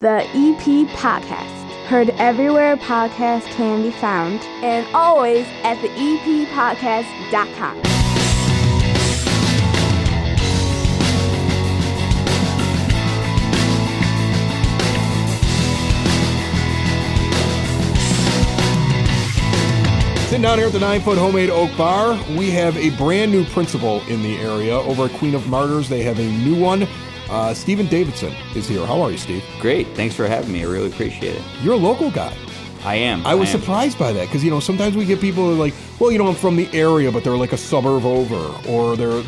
The EP Podcast. Heard everywhere podcasts can be found, and always at theeppodcast.com. Sitting down here at the 9-foot homemade oak bar, we have a brand new principal in the area. Over at Queen of Martyrs, they have a new one. Stephen Davidson is here. How are you, Steve? Great. Thanks for having me. I really appreciate it. You're a local guy. I am. I was surprised by that because, sometimes we get people who are like, well, I'm from the area, but they're like a suburb over, or they're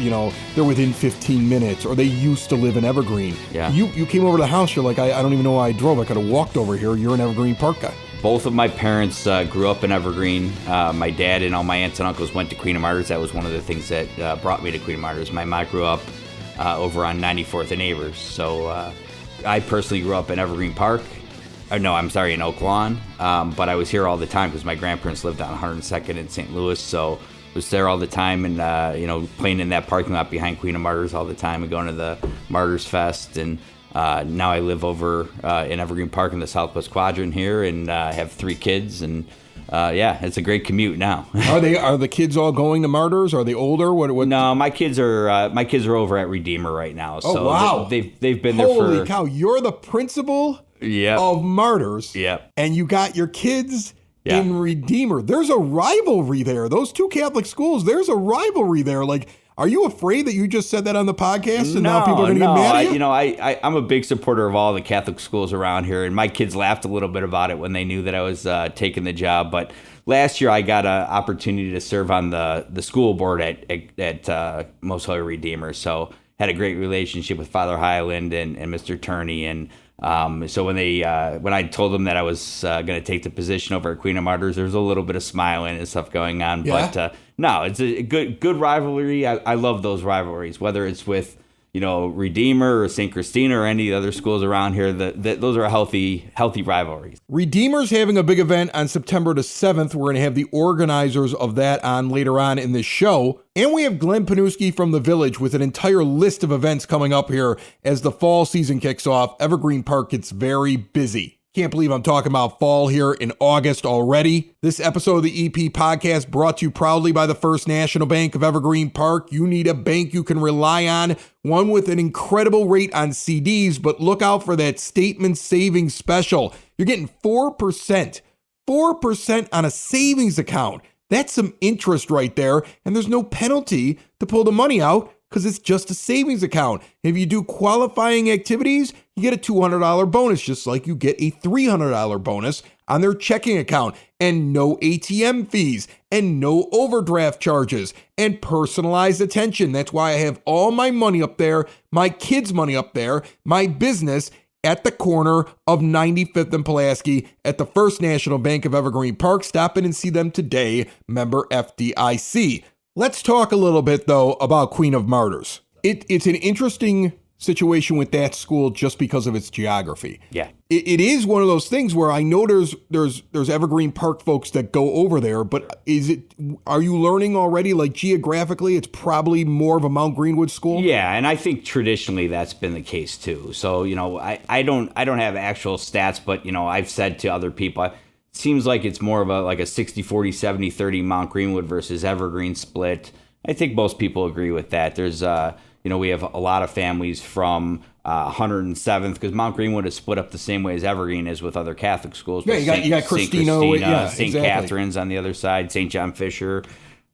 within 15 minutes, or they used to live in Evergreen. Yeah. You came over to the house. You're like, I don't even know why I drove. I could have walked over here. You're an Evergreen Park guy. Both of my parents grew up in Evergreen. My dad and all my aunts and uncles went to Queen of Martyrs. That was one of the things that brought me to Queen of Martyrs. My mom grew up over on 94th and Neighbors. So I personally grew up in Evergreen Park. In Oak Lawn. But I was here all the time because my grandparents lived on 102nd in St. Louis. So I was there all the time and, playing in that parking lot behind Queen of Martyrs all the time and going to the Martyrs Fest. And now I live over in Evergreen Park in the Southwest Quadrant here and have 3 kids. And it's a great commute now. Are the kids all going to Martyrs? Are they older? What? No, my kids are over at Redeemer right now. Oh, so wow. They've been there for... Holy cow, you're the principal of Martyrs. Yep. And you got your kids in Redeemer. There's a rivalry there. Those two Catholic schools, there's a rivalry there. Like, are you afraid that you just said that on the podcast and now people are going to get mad at you? I'm a big supporter of all the Catholic schools around here, and my kids laughed a little bit about it when they knew that I was taking the job. But last year I got an opportunity to serve on the school board at Most Holy Redeemer, so had a great relationship with Father Highland and Mr. Turney, and so when I told them that I was going to take the position over at Queen of Martyrs, there was a little bit of smiling and stuff going on. Yeah. But no, it's a good rivalry. I love those rivalries, whether it's with Redeemer or St. Christina or any of the other schools around here. Those are healthy rivalries. Redeemer's having a big event on September the 7th. We're going to have the organizers of that on later on in this show. And we have Glenn Pniewski from the Village with an entire list of events coming up here as the fall season kicks off. Evergreen Park gets very busy. Can't believe I'm talking about fall here in August already. This episode of the EP Podcast brought to you proudly by the First National Bank of Evergreen Park. You need a bank you can rely on, one with an incredible rate on CDs, but look out for that statement savings special. You're getting 4% on a savings account. That's some interest right there, and there's no penalty to pull the money out because it's just a savings account. If you do qualifying activities, you get a $200 bonus, just like you get a $300 bonus on their checking account, and no ATM fees, and no overdraft charges, and personalized attention. That's why I have all my money up there, my kids' money up there, my business at the corner of 95th and Pulaski at the First National Bank of Evergreen Park. Stop in and see them today, member FDIC. Let's talk a little bit, though, about Queen of Martyrs. It's an interesting situation with that school just because of its geography. Yeah. It is one of those things where I know there's Evergreen Park folks that go over there, but are you learning already, like geographically, it's probably more of a Mount Greenwood school? Yeah, and I think traditionally that's been the case too. So, I don't have actual stats, but, I've said to other people, it seems like it's more of a 60-40, 70-30 Mount Greenwood versus Evergreen split. I think most people agree with that. There's, we have a lot of families from 107th, because Mount Greenwood is split up the same way as Evergreen is with other Catholic schools. Yeah, you got Christina, St. Catherine's on the other side, St. John Fisher.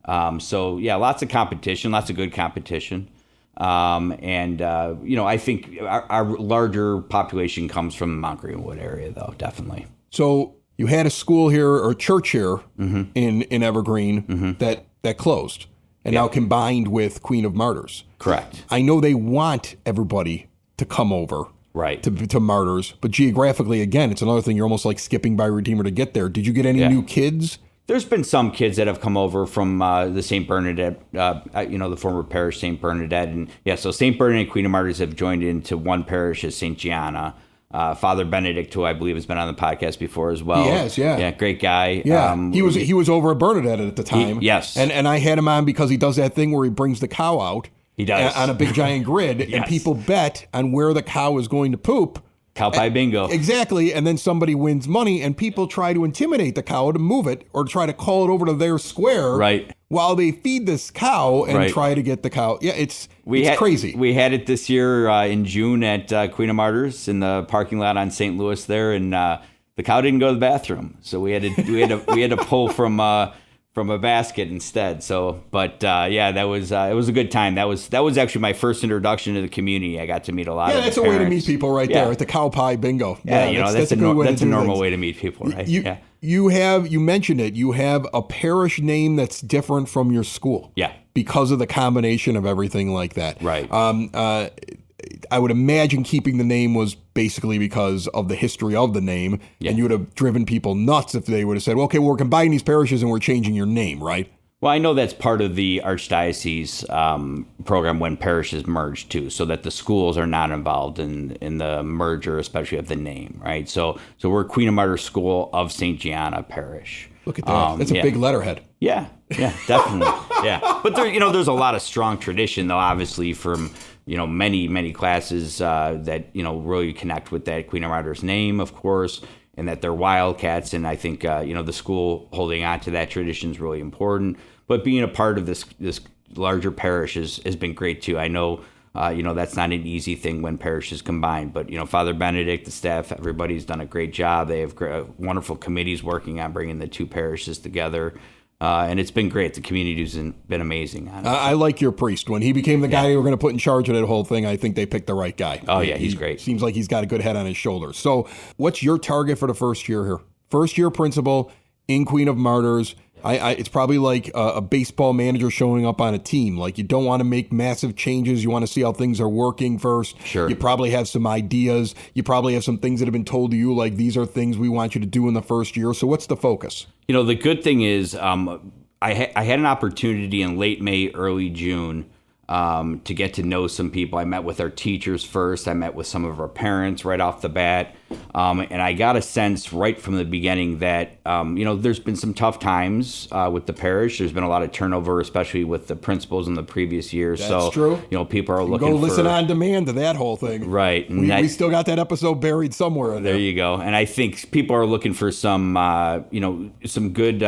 Lots of competition, lots of good competition. I think our larger population comes from the Mount Greenwood area, though, definitely. So you had a school here, or church here in Evergreen that closed and now combined with Queen of Martyrs. Correct. I know they want everybody to come over to Martyrs, but geographically, again, it's another thing. You're almost like skipping by Redeemer to get there. Did you get any new kids? There's been some kids that have come over from the St. Bernadette, the former parish St. Bernadette. And so St. Bernadette and Queen of Martyrs have joined into one parish as St. Gianna. Father Benedict, who I believe has been on the podcast before as well. He has, yeah. Yeah, great guy. Yeah, he was over at Bernadette at the time. Yes. And I had him on because he does that thing where he brings the cow out. He does. On a big giant grid, Yes. and people bet on where the cow is going to poop. Cow pie bingo. Exactly. And then somebody wins money and people try to intimidate the cow to move it or try to call it over to their square. Right. While they feed this cow and Right. try to get the cow. Yeah, it's Had, crazy. We had it this year in June at Queen of Martyrs in the parking lot on St. Louis there, and the cow didn't go to the bathroom, so we had to pull from a basket instead. So, but yeah, that was it was a good time. That was actually my first introduction to the community. I got to meet a lot of that's the a way to parents. meet people right there at the cow pie bingo. Yeah, that's a normal things. way to meet people, right? You mentioned it. You have a parish name that's different from your school. Yeah. Because of the combination of everything like that. Right. I would imagine keeping the name was basically because of the history of the name, and you would have driven people nuts if they would have said, well, okay, we're combining these parishes and we're changing your name, right? Well, I know that's part of the Archdiocese program when parishes merge too, so that the schools are not involved in the merger, especially of the name, right? So we're Queen of Martyrs School of St. Gianna Parish. Look at that. That's a big letterhead. Yeah, definitely. Yeah. But there's a lot of strong tradition, though, obviously, from, many classes that, really connect with that Queen of Martyrs name, of course, and that they're Wildcats. And I think, the school holding on to that tradition is really important. But being a part of this larger parish has been great, too. I know, that's not an easy thing when parishes combine. But, Father Benedict, the staff, everybody's done a great job. They have wonderful committees working on bringing the two parishes together. And it's been great. The community's been amazing. I like your priest. When he became the guy they were going to put in charge of that whole thing, I think they picked the right guy. Oh, yeah, he's great. Seems like he's got a good head on his shoulders. So what's your target for the first year here? First year principal in Queen of Martyrs. It's probably like a baseball manager showing up on a team. Like, you don't want to make massive changes. You want to see how things are working first. Sure. You probably have some ideas. You probably have some things that have been told to you, like, these are things we want you to do in the first year. So what's the focus? The good thing is I had an opportunity in late May, early June to get to know some people. I met with our teachers first. I met with some of our parents right off the bat. And I got a sense right from the beginning that, there's been some tough times with the parish. There's been a lot of turnover, especially with the principals in the previous years. That's true. People are looking for... Go listen on demand to that whole thing. Right. We still got that episode buried somewhere in there. There you go. And I think people are looking for some, some good...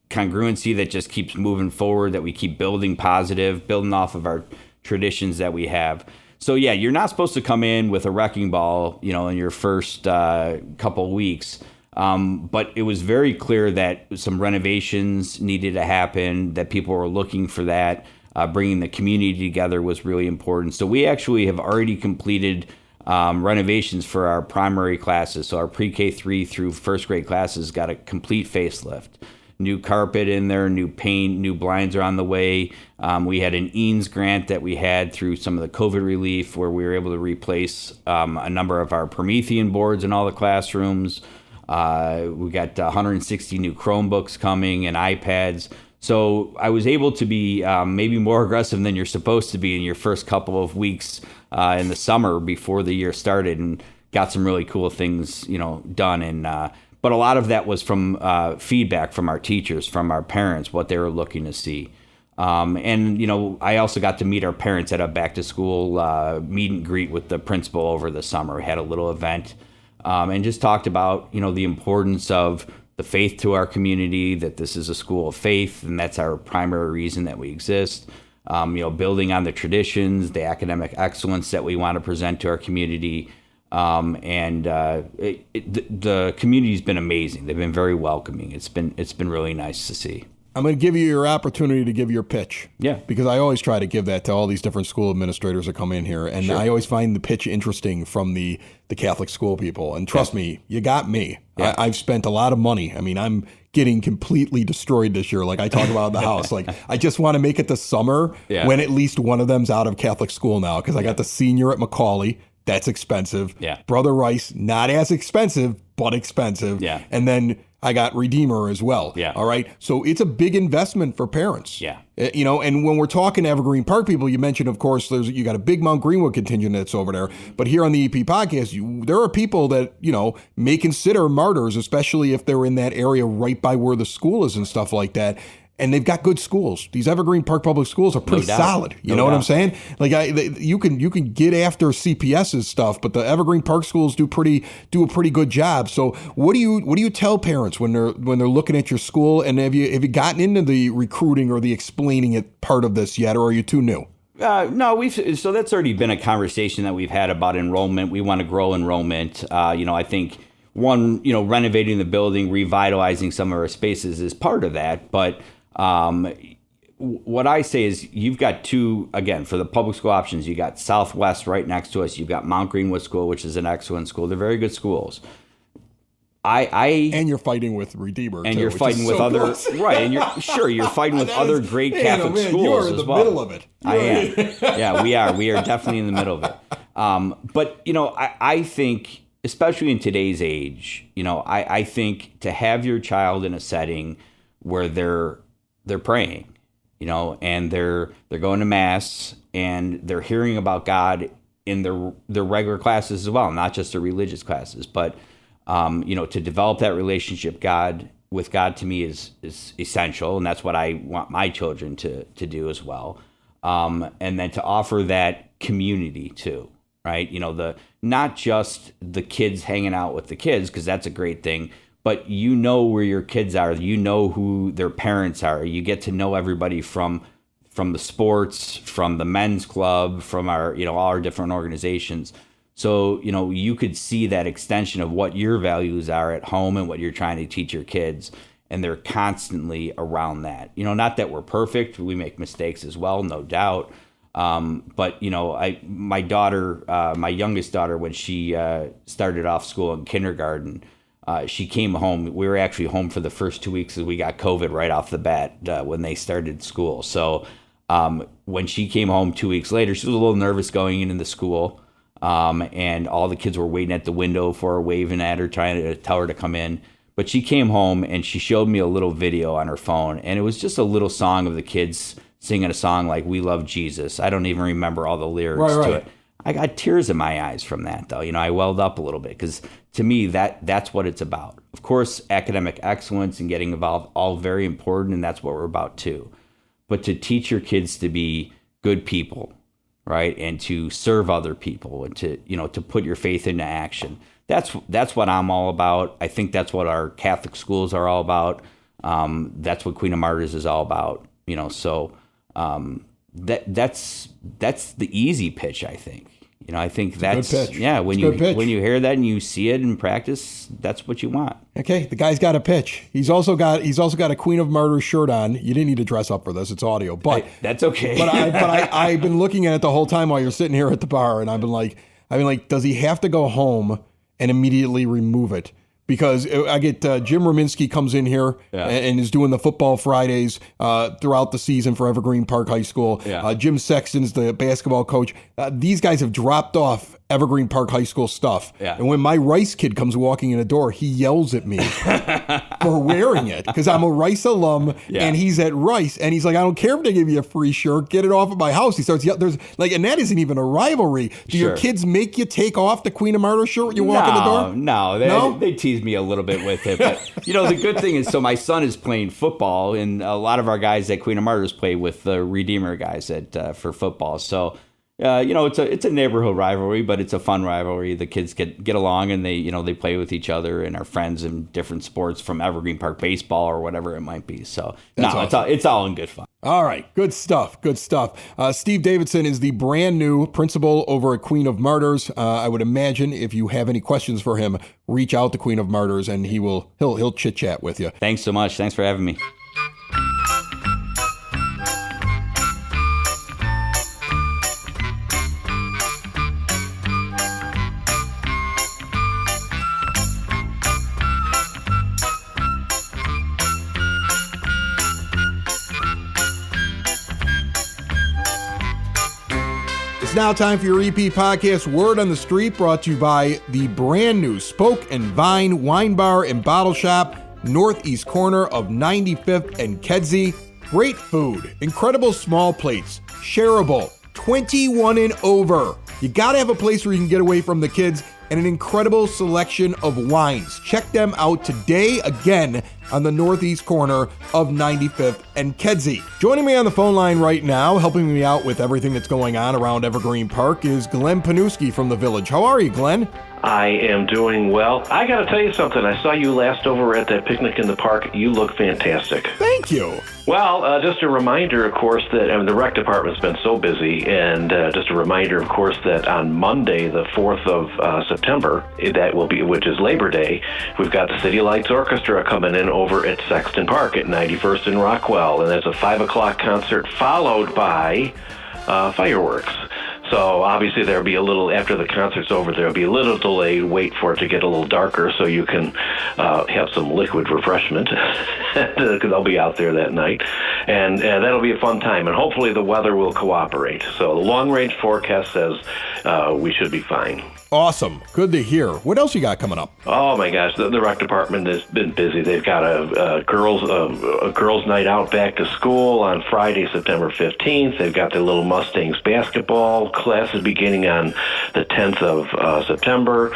congruency that just keeps moving forward, that we keep building positive, building off of our traditions that we have. So yeah, you're not supposed to come in with a wrecking ball, in your first couple weeks. But it was very clear that some renovations needed to happen, that people were looking for that. Bringing the community together was really important. So we actually have already completed renovations for our primary classes. So our pre-K 3 through first grade classes got a complete facelift. New carpet in there, new paint, new blinds are on the way. We had an EANS grant that we had through some of the COVID relief where we were able to replace a number of our Promethean boards in all the classrooms. We got 160 new Chromebooks coming and iPads. So I was able to be maybe more aggressive than you're supposed to be in your first couple of weeks in the summer before the year started, and got some really cool things, done. And but a lot of that was from feedback from our teachers, from our parents, what they were looking to see. And, I also got to meet our parents at a back to school meet and greet with the principal over the summer. We had a little event and just talked about, the importance of the faith to our community, that this is a school of faith, and that's our primary reason that we exist. Building on the traditions, the academic excellence that we want to present to our community. The community's been amazing. They've been very welcoming. It's been really nice to see. I'm going to give you your opportunity to give your pitch. Yeah. Because I always try to give that to all these different school administrators that come in here. And sure. I always find the pitch interesting from the Catholic school people. And trust me, you got me. Yeah. I've spent a lot of money. I mean, I'm getting completely destroyed this year. Like I talk about in the house. Like I just want to make it the summer when at least one of them's out of Catholic school now. Because I got the senior at Macaulay. That's expensive. Yeah. Brother Rice, not as expensive, but expensive. Yeah. And then I got Redeemer as well. Yeah. All right. So it's a big investment for parents. Yeah. And when we're talking Evergreen Park people, you mentioned, of course, you got a big Mount Greenwood contingent that's over there. But here on the EP podcast, there are people that, may consider martyrs, especially if they're in that area right by where the school is and stuff like that. and they've got good schools. These Evergreen Park Public Schools are pretty solid. You know what I'm saying? Like you can get after CPS's stuff, but the Evergreen Park Schools do a pretty good job. So what do you tell parents when they're looking at your school? And have you gotten into the recruiting or the explaining it part of this yet, or are you too new? No, so that's already been a conversation that we've had about enrollment. We want to grow enrollment. I think renovating the building, revitalizing some of our spaces is part of that. But what I say is you've got two, again, for the public school options, you got Southwest right next to us. You've got Mount Greenwood School, which is an excellent school. They're very good schools. And you're fighting with Redeemer, and too, you're fighting with other right, and you're fighting with other great Catholic schools you're in as the well. middle of it. I am. Yeah, we are definitely in the middle of it. But I think, especially in today's age, I think to have your child in a setting where they're praying, and they're going to mass and they're hearing about God in their regular classes as well, not just their religious classes, but to develop that relationship with God to me is essential, and that's what I want my children to do as well. And then to offer that community too, right? Not just the kids hanging out with the kids, because that's a great thing, but where your kids are, who their parents are. You get to know everybody from the sports, from the men's club, from our all our different organizations. So, you could see that extension of what your values are at home and what you're trying to teach your kids. And they're constantly around that. Not that we're perfect. We make mistakes as well, no doubt. But, my daughter, my youngest daughter, when she started off school in kindergarten, she came home. We were actually home for the first 2 weeks as we got COVID right off the bat when they started school. So when she came home 2 weeks later, she was a little nervous going into the school. And all the kids were waiting at the window for her, waving at her, trying to tell her to come in. But she came home and she showed me a little video on her phone. And it was just a little song of the kids singing a song like "We Love Jesus." I don't even remember all the lyrics to it. I got tears in my eyes from that, though. I welled up a little bit because to me, that's what it's about. Of course, academic excellence and getting involved, all very important. And that's what we're about too. But to teach your kids to be good people, right, and to serve other people, and to put your faith into action. That's what I'm all about. I think that's what our Catholic schools are all about. That's what Queen of Martyrs is all about. So that's the easy pitch, I think. I think that's good pitch. Yeah. When you hear that and you see it in practice, that's what you want. Okay, the guy's got a pitch. He's also got a Queen of Martyrs shirt on. You didn't need to dress up for this; it's audio, but that's okay. But I've been looking at it the whole time while you're sitting here at the bar, and I've been like, does he have to go home and immediately remove it? Because I get Jim Rominski comes in here and is doing the football Fridays throughout the season for Evergreen Park High School. Yeah. Jim Sexton's the basketball coach. These guys have dropped off Evergreen Park High School stuff. Yeah. And when my Rice kid comes walking in the door, he yells at me for wearing it because I'm a Rice alum and he's at Rice. And he's like, I don't care if they give you a free shirt, get it off at my house. He starts yelling. There's and that isn't even a rivalry. Do your kids make you take off the Queen of Martyrs shirt when you walk in the door? No, they tease me a little bit with it. But, the good thing is, so my son is playing football, and a lot of our guys at Queen of Martyrs play with the Redeemer guys for football. So, it's a neighborhood rivalry, but it's a fun rivalry. The kids get along, and they play with each other and are friends in different sports, from Evergreen Park baseball or whatever it might be. So awesome. It's all in good fun. All right, good stuff. Steve Davidson is the brand new principal over at Queen of Martyrs. I would imagine if you have any questions for him, reach out to Queen of Martyrs, and he'll chit chat with you. Thanks so much. Thanks for having me. It's now time for your EP podcast, Word on the Street, brought to you by the brand new Spoke and Vine Wine Bar and Bottle Shop, northeast corner of 95th and Kedzie. Great food, incredible small plates, shareable, 21 and over. You gotta have a place where you can get away from the kids and an incredible selection of wines. Check them out today, again, on the northeast corner of 95th and Kedzie. Joining me on the phone line right now, helping me out with everything that's going on around Evergreen Park, is Glenn Pniewski from the Village. How are you, Glenn? I am doing well. I got to tell you something. I saw you last over at that picnic in the park. You look fantastic. Thank you. Well, just a reminder, of course, that the rec department's been so busy, and just a reminder, of course, that on Monday, the 4th of September, that will be, which is Labor Day, we've got the City Lights Orchestra coming in over at Sexton Park at 91st and Rockwell, and that's a 5 o'clock concert followed by fireworks. So obviously there'll be a little, after the concert's over, there'll be a little delay, wait for it to get a little darker so you can have some liquid refreshment, because they'll be out there that night. And that'll be a fun time, and hopefully the weather will cooperate. So the long-range forecast says we should be fine. Awesome. Good to hear. What else you got coming up? Oh my gosh, the rec department has been busy. They've got a girls' night out back to school on Friday, September 15th. They've got their little Mustangs basketball classes beginning on the 10th of September.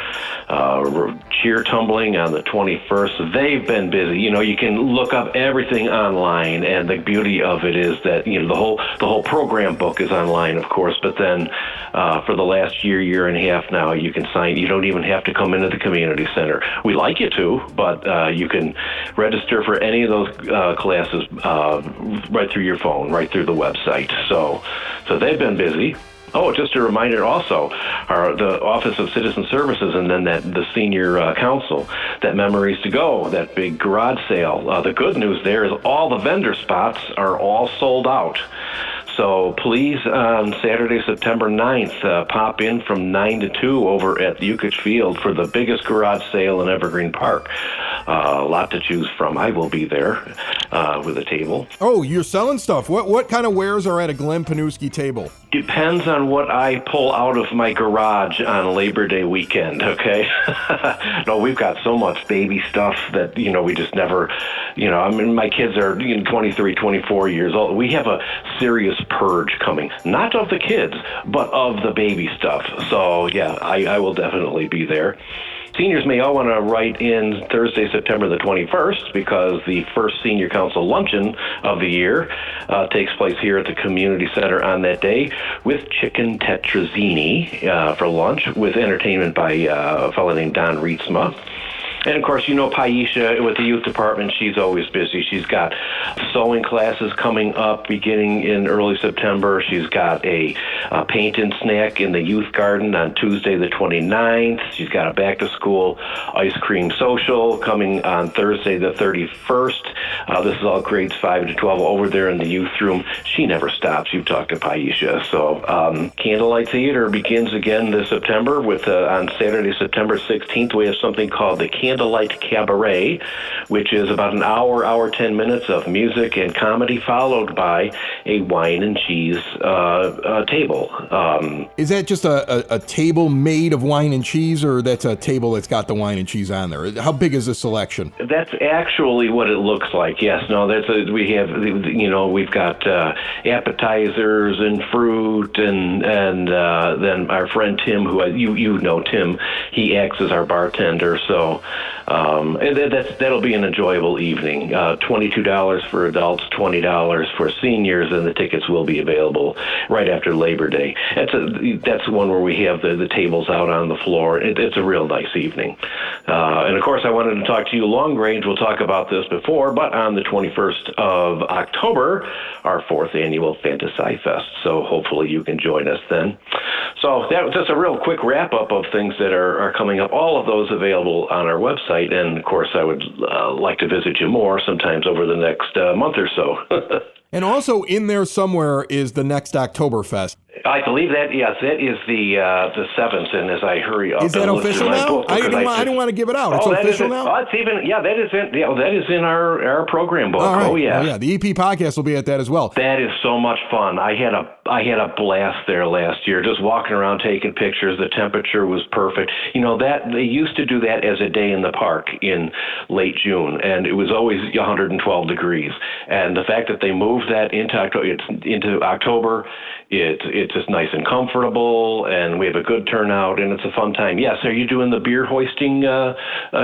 Cheer tumbling on the 21st. They've been busy. You know, you can look up everything online, and the beauty of it is that, you know, the whole program book is online, of course, but then for the last year and a half now, you can sign. You don't even have to come into the community center. We like you to, but you can register for any of those classes right through your phone, right through the website. So they've been busy. Oh, just a reminder also, the Office of Citizen Services and then the Senior Council, that Memories to Go, that big garage sale. The good news there is all the vendor spots are all sold out. So please, on Saturday, September 9th, pop in from 9 to 2 over at Yukich Field for the biggest garage sale in Evergreen Park. A lot to choose from. I will be there with a table. Oh, you're selling stuff. What kind of wares are at a Glenn Pniewski table? Depends on what I pull out of my garage on Labor Day weekend, okay? No, we've got so much baby stuff that, you know, we just never, you know, I mean, my kids are 23, 24 years old. We have a serious purge coming, not of the kids, but of the baby stuff. So, yeah, I will definitely be there. Seniors may all want to write in Thursday, September the 21st, because the first Senior Council luncheon of the year takes place here at the Community Center on that day with chicken tetrazzini for lunch, with entertainment by a fellow named Don Rietzma. And, of course, you know Paisha with the youth department, she's always busy. She's got sewing classes coming up beginning in early September. She's got a paint and snack in the youth garden on Tuesday the 29th. She's got a back-to-school ice cream social coming on Thursday the 31st. This is all grades 5 to 12 over there in the youth room. She never stops. You've talked to Paisha. So Candlelight Theater begins again this September with on Saturday, September 16th, we have something called the Candlelight Cabaret, which is about an hour 10 minutes of music and comedy, followed by a wine and cheese table. Is that just a table made of wine and cheese, or that's a table that's got the wine and cheese on there? How big is the selection? That's actually what it looks like. Yes, no, we've got appetizers and fruit, and then our friend Tim, who you know Tim, he acts as our bartender. So that'll be an enjoyable evening. $22 for adults, $20 for seniors, and the tickets will be available right after Labor Day. That's one where we have the tables out on the floor. It's a real nice evening. And of course, I wanted to talk to you long range. We'll talk about this before, but on the 21st of October, our 4th annual Fantasy Fest. So hopefully you can join us then. So that was just a real quick wrap up of things that are coming up. All of those available on our website. And of course, I would like to visit you more sometimes over the next month or so. And also in there somewhere is the next Oktoberfest. I believe that, yes, that is the 7th, and as I hurry up... Is that official now? I didn't want to give it out. It's official now? That is in our program book. Right. Oh, yeah. The EP podcast will be at that as well. That is so much fun. I had a I had a blast there last year, just walking around taking pictures. The temperature was perfect. That they used to do that as a day in the park in late June, and it was always 112 degrees. And the fact that they moved that into October, it's just nice and comfortable, and we have a good turnout, and it's a fun time. Yes, are you doing the beer hoisting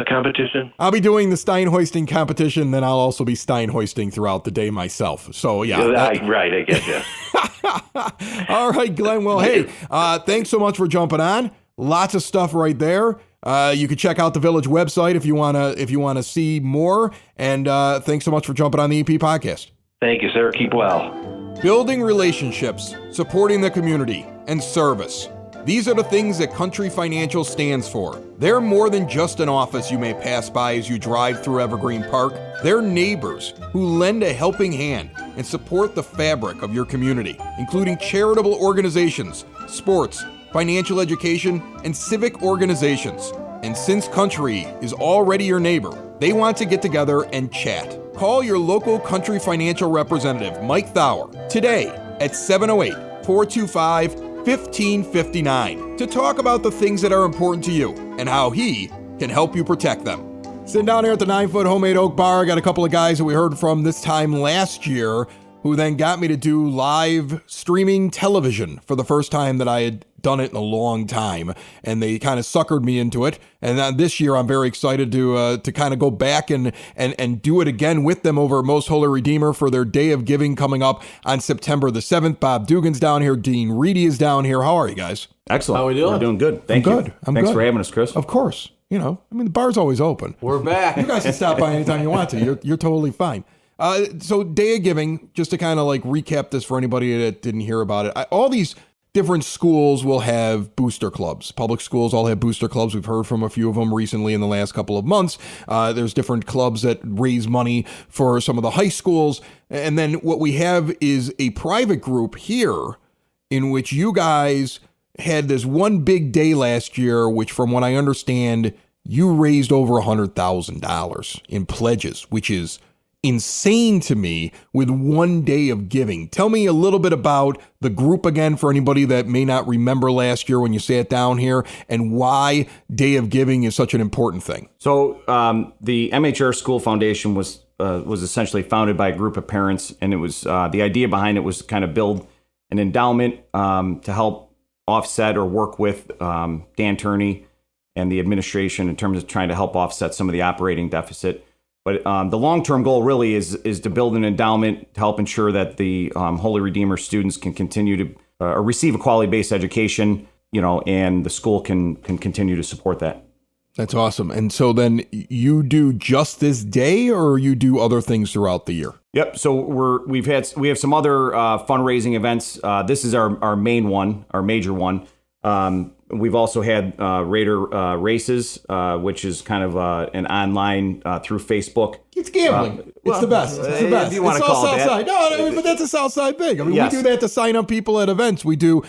competition? I'll be doing the Stein hoisting competition, then I'll also be Stein hoisting throughout the day myself. So, yeah. Right, I get you. All right, Glenn. Well, hey, thanks so much for jumping on. Lots of stuff right there. You can check out the Village website if you wanna see more. And thanks so much for jumping on the EP podcast. Thank you, sir. Keep well. Building relationships, supporting the community, and service. These are the things that Country Financial stands for. They're more than just an office you may pass by as you drive through Evergreen Park. They're neighbors who lend a helping hand and support the fabric of your community, including charitable organizations, sports, financial education, and civic organizations. And since Country is already your neighbor, they want to get together and chat. Call your local Country Financial representative, Mike Thauer, today at 708-425-1559 to talk about the things that are important to you and how he can help you protect them. Sitting down here at the 9-foot homemade oak bar, I got a couple of guys that we heard from this time last year who then got me to do live streaming television for the first time that I had done it in a long time, and they kind of suckered me into it. And then this year, I'm very excited to kind of go back and do it again with them over at Most Holy Redeemer for their Day of Giving coming up on September the 7th. Bob Dugan's down here. Dean Reedy is down here. How are you guys? Excellent. How are we doing? We're doing good. Thank you. Thanks for having us, Chris. Of course. The bar's always open. We're back. You guys can stop by anytime you want to. You're totally fine. So Day of Giving, just to kind of like recap this for anybody that didn't hear about it, all these different schools will have booster clubs. Public schools all have booster clubs. We've heard from a few of them recently in the last couple of months. There's different clubs that raise money for some of the high schools. And then what we have is a private group here in which you guys had this one big day last year, which from what I understand, you raised over $100,000 in pledges, which is insane to me with one day of giving. Tell me a little bit about the group again for anybody that may not remember last year when you sat down here, and why Day of Giving is such an important thing. So the MHR School Foundation was essentially founded by a group of parents, and it was the idea behind it was kind of build an endowment to help offset or work with Dan Turney and the administration in terms of trying to help offset some of the operating deficit. But the long-term goal really is to build an endowment to help ensure that the Holy Redeemer students can continue to receive a quality-based education, and the school can continue to support that. That's awesome. And so then you do just this day, or you do other things throughout the year? Yep. So we have some other fundraising events. This is our main one, our major one. We've also had Raider races, which is kind of an online through Facebook. It's gambling. It's the best. It's the best. If you want to call it that. No, but that's a South Side thing. I mean, Yes. we do that to sign up people at events. We do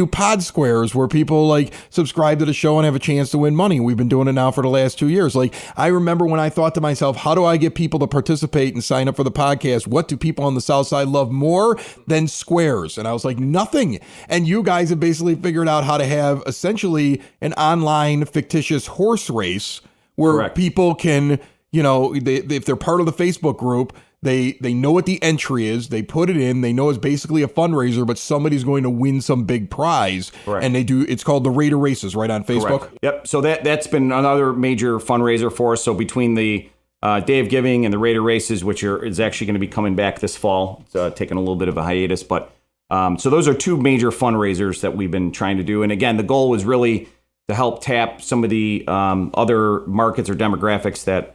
pod squares where people like subscribe to the show and have a chance to win money. We've been doing it now for the last 2 years. Like, I remember when I thought to myself, how do I get people to participate and sign up for the podcast? What do people on the South Side love more than squares? And I was like, nothing. And you guys have basically figured out how to have essentially an online fictitious horse race where Correct. people can, if they're part of the Facebook group, they know what the entry is. They put it in. They know it's basically a fundraiser, but somebody's going to win some big prize. Correct. And it's called the Raider Races, right, on Facebook? Correct. Yep. So that's been another major fundraiser for us. So between the Day of Giving and the Raider Races, which is actually going to be coming back this fall, it's taking a little bit of a hiatus, but so those are two major fundraisers that we've been trying to do. And again, the goal was really to help tap some of the other markets or demographics that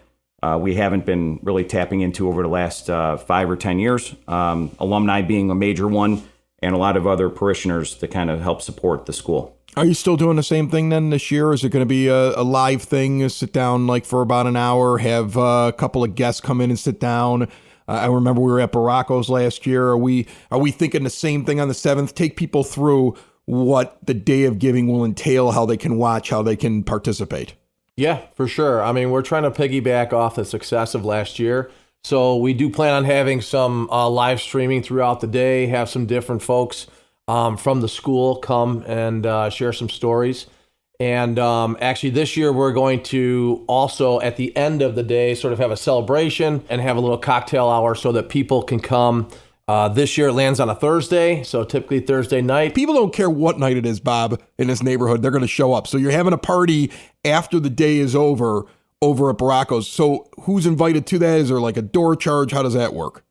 we haven't been really tapping into over the last 5 or 10 years. Alumni being a major one, and a lot of other parishioners to kind of help support the school. Are you still doing the same thing then this year? Is it going to be a live thing, sit down like for about an hour, have a couple of guests come in and sit down? I remember we were at Baracco's last year. Are we thinking the same thing on the 7th? Take people through what the Day of Giving will entail, how they can watch, how they can participate. Yeah, for sure. I mean, we're trying to piggyback off the success of last year. So we do plan on having some live streaming throughout the day, have some different folks from the school come and share some stories. And actually this year we're going to also at the end of the day sort of have a celebration and have a little cocktail hour so that people can come. This year it lands on a Thursday, so typically Thursday night. People don't care what night it is, Bob, in this neighborhood. They're going to show up. So you're having a party after the day is over at Baracco's. So who's invited to that? Is there like a door charge? How does that work?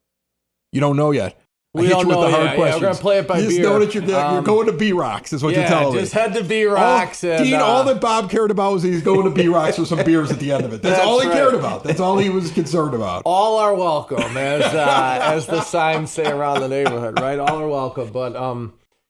You don't know yet. We don't know yet. Yeah, we're going to play it by beer. Just know that you're going to B-Rocks is what you're telling me. Just head to B-Rocks. Dean, all that Bob cared about was he's going to B-Rocks for some beers at the end of it. That's all he cared about. That's all he was concerned about. All are welcome, as the signs say around the neighborhood, right? All are welcome. But,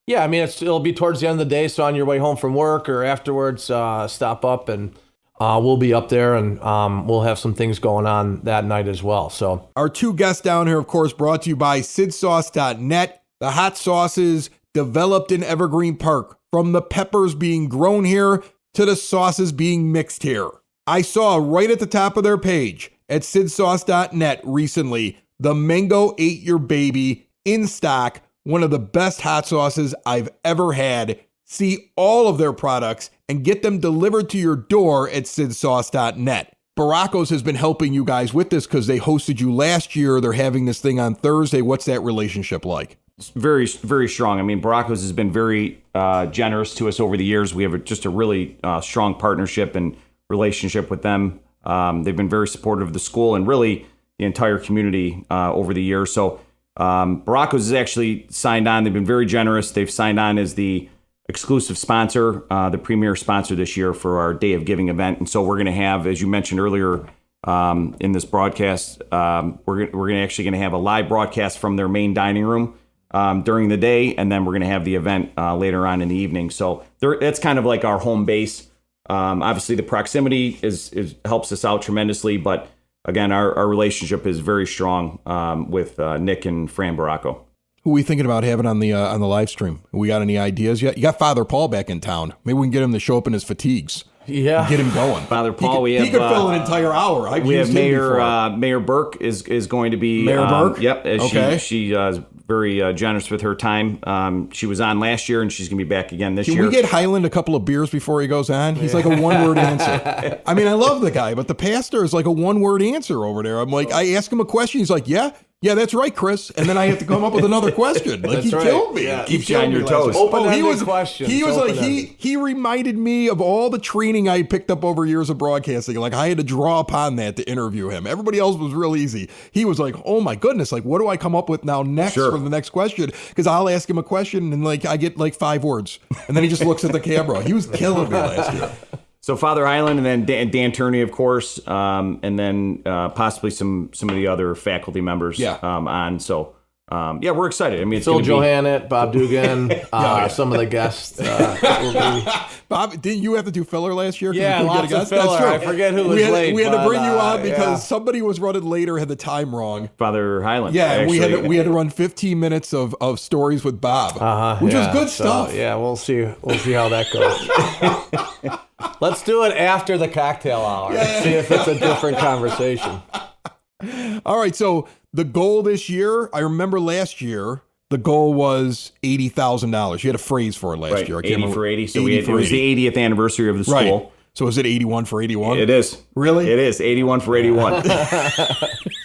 yeah, I mean, it'll be towards the end of the day, so on your way home from work or afterwards, stop up and we'll be up there and we'll have some things going on that night as well. So our two guests down here, of course, brought to you by sidsauce.net. The hot sauces developed in Evergreen Park, from the peppers being grown here to the sauces being mixed here. I saw right at the top of their page at sidsauce.net recently, the Mango Ate Your Baby in stock, one of the best hot sauces I've ever had. See all of their products and get them delivered to your door at sidsauce.net. Baracco's has been helping you guys with this because they hosted you last year. They're having this thing on Thursday. What's that relationship like? It's very, very strong. I mean, Baracco's has been very generous to us over the years. We have just a really strong partnership and relationship with them. They've been very supportive of the school and really the entire community over the years. So Baracco's has actually signed on. They've been very generous. They've signed on as the exclusive sponsor, the premier sponsor this year for our Day of Giving event. And so we're going to have, as you mentioned earlier in this broadcast, we're actually going to have a live broadcast from their main dining room during the day, and then we're going to have the event later on in the evening. So it's kind of like our home base. Obviously, the proximity is helps us out tremendously, but again, our relationship is very strong with Nick and Fran Baracco. Who are we thinking about having on the live stream? We got any ideas yet? You got Father Paul back in town. Maybe we can get him to show up in his fatigues. Yeah, get him going. Father Paul, he could fill an entire hour. We have Mayor Burke is going to be Mayor Burke. Yep, Okay. She is very generous with her time. She was on last year, and she's going to be back again this year. Can we get Highland a couple of beers before he goes on? He's like a one-word answer. I mean, I love the guy, but the pastor is like a one-word answer over there. I'm like, I ask him a question, he's like, yeah, that's right, Chris. And then I have to come up with another question. Like, he killed me. Yeah. Keeps you on your toes. Open-ended questions. He was like, he reminded me of all the training I picked up over years of broadcasting. Like, I had to draw upon that to interview him. Everybody else was real easy. He was like, oh my goodness, like, what do I come up with now next for the next question? Because I'll ask him a question and like I get like 5 words. And then he just looks at the camera. He was killing me last year. So Father Highland, and then Dan Turney, of course, and then possibly some of the other faculty members on. So, we're excited. I mean, it's Phil Johannet, Bob Dugan, some of the guests. Bob, didn't you have to do filler last year? Yeah, lots of filler. That's true. I forget who was late. We had to bring you on because somebody was running later, had the time wrong. Father Highland. Yeah, actually, we had to run 15 minutes of stories with Bob, which was good stuff. So, we'll see how that goes. Let's do it after the cocktail hour. See if it's a different conversation. All right, so the goal this year, I remember last year, the goal was $80,000. You had a phrase for it last year. I can't 80 remember. for 80. So it was the 80th anniversary of the school. Right. So is it 81 for 81? It is. Really? It is 81 for 81.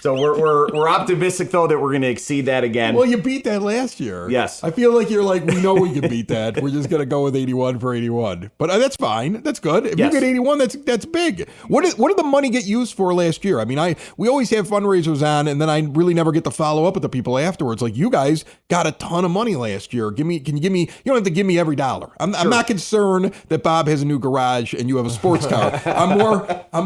So we're optimistic though that we're going to exceed that again. Well, you beat that last year. Yes. I feel like you're like, we know we can beat that. We're just going to go with 81 for 81. But that's fine. That's good. If you get 81, that's big. What did the money get used for last year? I mean, we always have fundraisers on, and then I really never get to follow up with the people afterwards. Like, you guys got a ton of money last year. Can you give me? You don't have to give me every dollar. I'm not concerned that Bob has a new garage and you have a sports car. I'm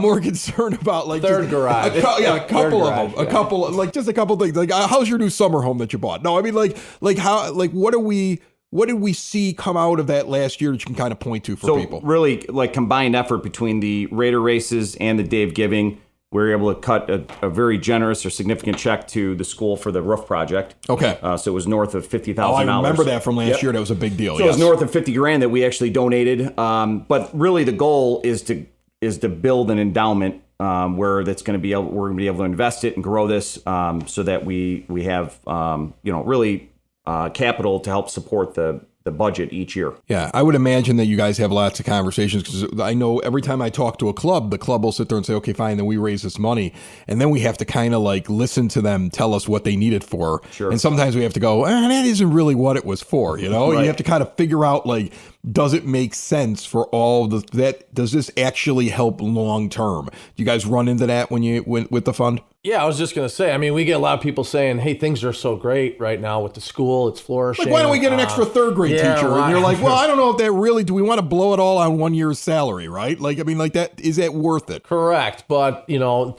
more concerned about like third garage. A couple of them. A couple, like just a couple things. Like, how's your new summer home that you bought? No, I mean, like how, like what did we see come out of that last year that you can kind of point to for people? Really, like combined effort between the Raider races and the Day of Giving, we were able to cut a very generous or significant check to the school for the roof project. Okay. So it was north of $50,000. Oh, I remember that from last year. That was a big deal. So it was north of $50,000 that we actually donated. But really, the goal is to build an endowment where we're going to be able to invest it and grow this so that we have really capital to help support the budget each year. Yeah, I would imagine that you guys have lots of conversations, because I know every time I talk to a club, the club will sit there and say, okay, fine, then we raise this money. And then we have to kind of like listen to them tell us what they need it for. Sure. And sometimes we have to go, that isn't really what it was for. You know, Right. You have to kind of figure out, like, does it make sense for all that? Does this actually help long term? Do you guys run into that when you went with the fund? Yeah, I was just going to say, I mean, we get a lot of people saying, hey, things are so great right now with the school. It's flourishing. Like, why don't we get an extra third grade teacher? right. And you're like, well, I don't know if that really, do we want to blow it all on 1 year's salary, right? Like, I mean, like that, is that worth it? Correct. But,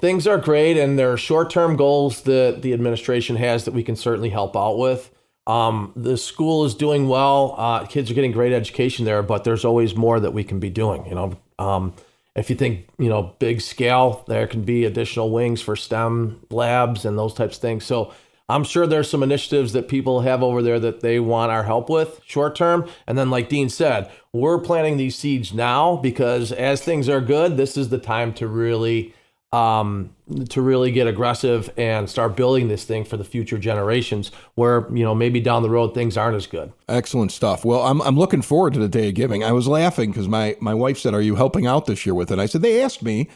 things are great, and there are short-term goals that the administration has that we can certainly help out with. The school is doing well. Kids are getting great education there, but there's always more that we can be doing, If you think, big scale, there can be additional wings for STEM labs and those types of things. So I'm sure there's some initiatives that people have over there that they want our help with short term. And then, like Dean said, we're planting these seeds now, because as things are good, this is the time to really get aggressive and start building this thing for the future generations, where, maybe down the road things aren't as good. Excellent stuff. Well, I'm looking forward to the Day of Giving. I was laughing because my wife said, are you helping out this year with it? I said, they asked me.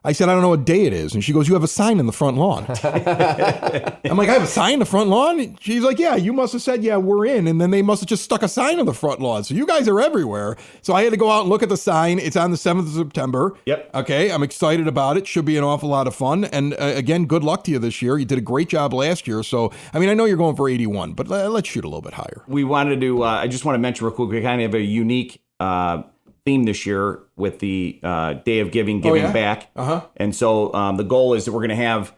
I said, I don't know what day it is. And she goes, you have a sign in the front lawn. I'm like, I have a sign in the front lawn? And she's like, yeah, you must have said, yeah, we're in. And then they must have just stuck a sign in the front lawn. So you guys are everywhere. So I had to go out and look at the sign. It's on the 7th of September. Yep. Okay, I'm excited about it. Should be an awful lot of fun. And again, good luck to you this year. You did a great job last year. So, I mean, I know you're going for 81, but let's shoot a little bit higher. We wanted to, I just want to mention real quick, we kind of have a unique theme this year with the Day of Giving back. And so the goal is that we're going to have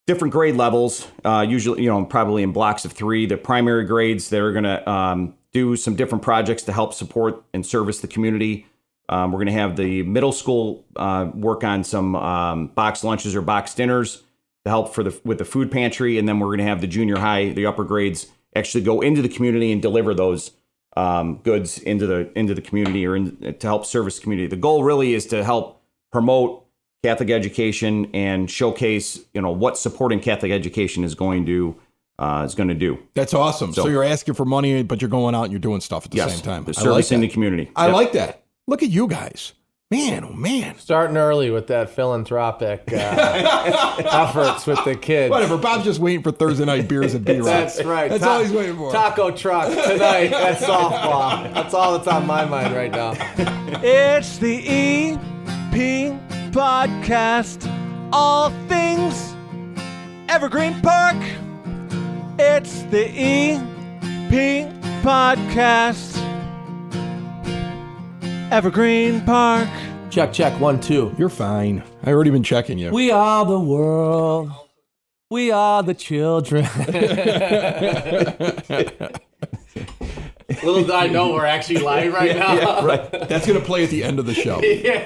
different grade levels, usually, probably in blocks of 3. The primary grades, they're going to do some different projects to help support and service the community. We're going to have the middle school work on some box lunches or box dinners to help with the food pantry. And then we're going to have the junior high, the upper grades, actually go into the community and deliver those goods into the community, or to help service the community. The goal really is to help promote Catholic education and showcase, what supporting Catholic education is going to do. That's awesome. So you're asking for money, but you're going out and you're doing stuff at the same time. Servicing the community. I like that. Look at you guys. Man, oh man. Starting early with that philanthropic efforts with the kids. Whatever. Bob's just waiting for Thursday night beers and B-Rock. That's right. That's all he's waiting for. Taco truck tonight at softball. That's all that's on my mind right now. It's the EP Podcast. All things Evergreen Park. It's the EP Podcast. Evergreen Park. Check, 1, 2. You're fine. I already been checking you. We are the world. We are the children. Little did I know we're actually live right now. Yeah, right. That's going to play at the end of the show. Yeah.